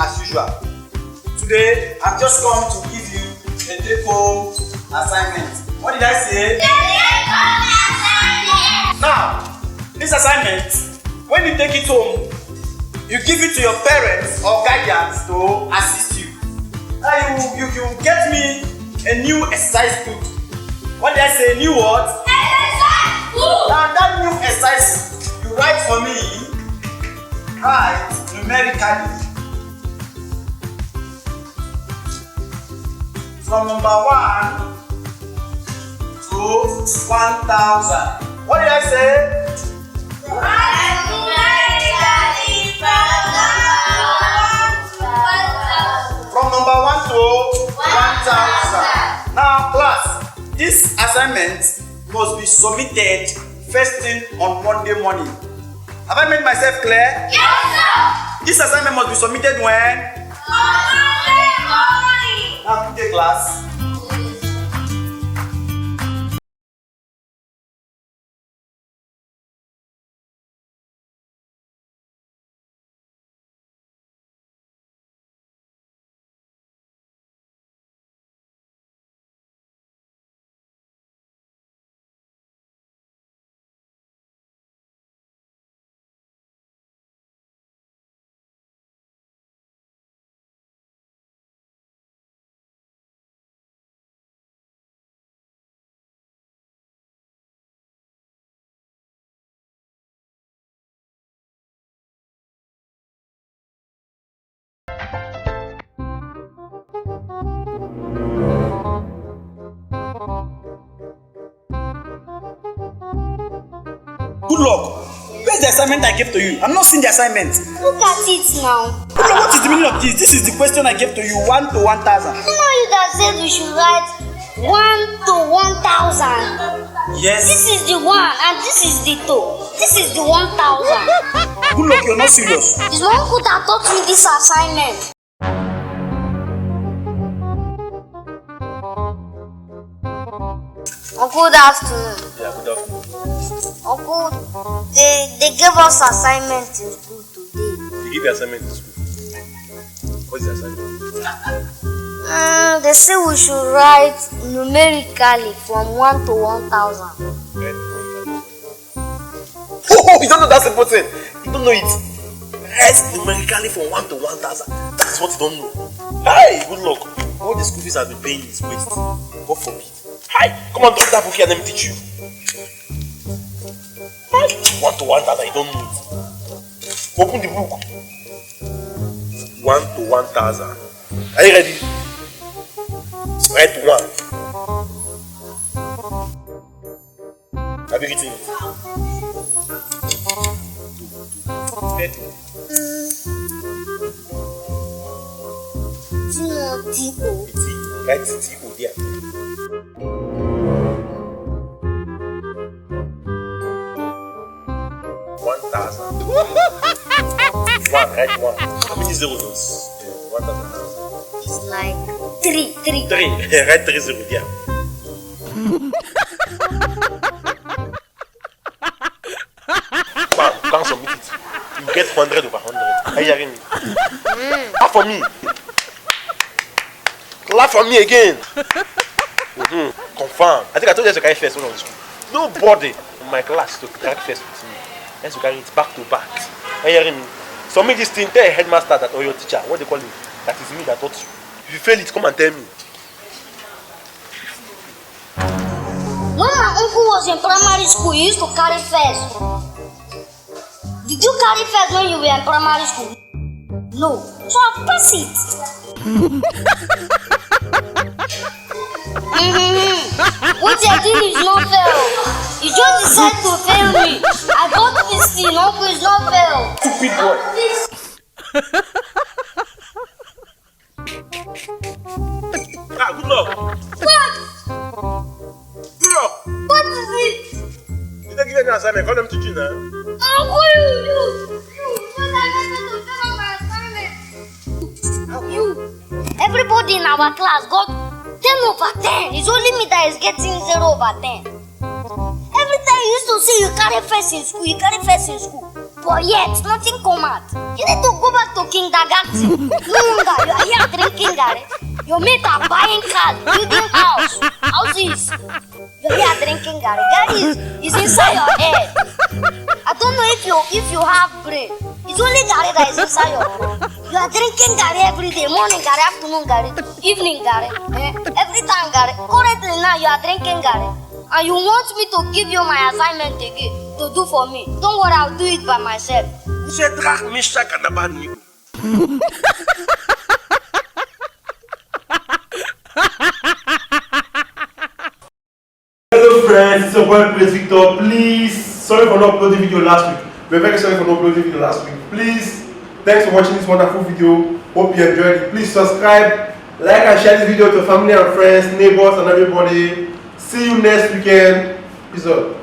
as usual. Today, I've just come to give you a take-home assignment. What did I say? Take-home assignment! Now, this assignment, when you take it home, you give it to your parents or guardians to assist you. Now you get me a new exercise book. What did I say? New what? Exercise book! Now that new exercise book, you write for me, write numerically. From number 1 to 1,000. What did I say? Write numerically from number 1 to 1,000. Now, class, this assignment must be submitted first thing on Monday morning. Have I made myself clear? Yes, sir. This assignment must be submitted when? On Monday morning. Now, take class. Good luck. Where's the assignment I gave to you? I'm not seeing the assignment. Look at it now. What is the meaning of this? This is the question I gave to you, 1 to 1,000. You know you that said we should write 1 to 1,000. Yes. This is the 1 and this is the 2. This is the 1,000. Good luck, you're not serious. It's my uncle that taught me this assignment. Uncle, good afternoon. Yeah, good afternoon. Uncle, they gave us assignment in school today. You give the assignment in school. What's the assignment? They say we should write numerically from 1 to 1,000. Right? Oh, you don't know that simple thing. You don't know it. Write numerically from 1 to 1,000. That's what you don't know. Hi, good luck. All the school fees I've been paying is waste. God forbid. Hi, come on, drop that book here and let me teach you. Hi, 1 to 1,000, you don't know it. Open the book. 1 to 1,000. Are you ready? Write 1. Have you written it? 30. T-O. Write T-O there. 1,000. 1, write 1. How many zeros? 1,000. It's like 3. 3. Write 3 zeros there. Bam, can't submit it. You get 100 over 100. Are you hearing me? Clap for me. Clap for me again. Confirm. I think I told you to carry first when I was in school. Nobody in my class to carry first with me. Let's carry it back to back. Are you hearing me? Submit this thing, tell a headmaster that or your teacher, what they call him, that is me that taught you. If you fail it, come and tell me. When my uncle was in primary school, he used to carry first. Did you carry first when you were in primary school? No. So I'll pass it. What you're doing is not fair. You just decided to fail me. I got this thing, uncle, is not fair. Stupid boy. Good luck. What? Good luck. What is it? You don't give them an assignment, call them teaching now. Uncle, you. What are you going to do on my assignment? You. Everybody in our class got 10 over 10. It's only me that is getting 0 over 10. Every time you used to say you carry first in school, But for years, nothing come out. You need to go back to kindergarten. No longer, you are here drinking garri. Your mates are buying cars, building houses. You are here drinking garri. Garri is inside your head. I don't know if you have brain. It's only garri that is inside your brain. You are drinking garri every day, morning garri, afternoon garri, evening garri, every time garri. Currently now you are drinking garri. And you want me to give you my assignment again to do for me. Don't worry, I'll do it by myself. Hello friends, it's your boy Praise Victor. Please, sorry for not uploading video last week. We're very sorry for not uploading video last week. Please, thanks for watching this wonderful video. Hope you enjoyed it. Please subscribe, like and share this video to family and friends, neighbors and everybody. See you next weekend. Peace out.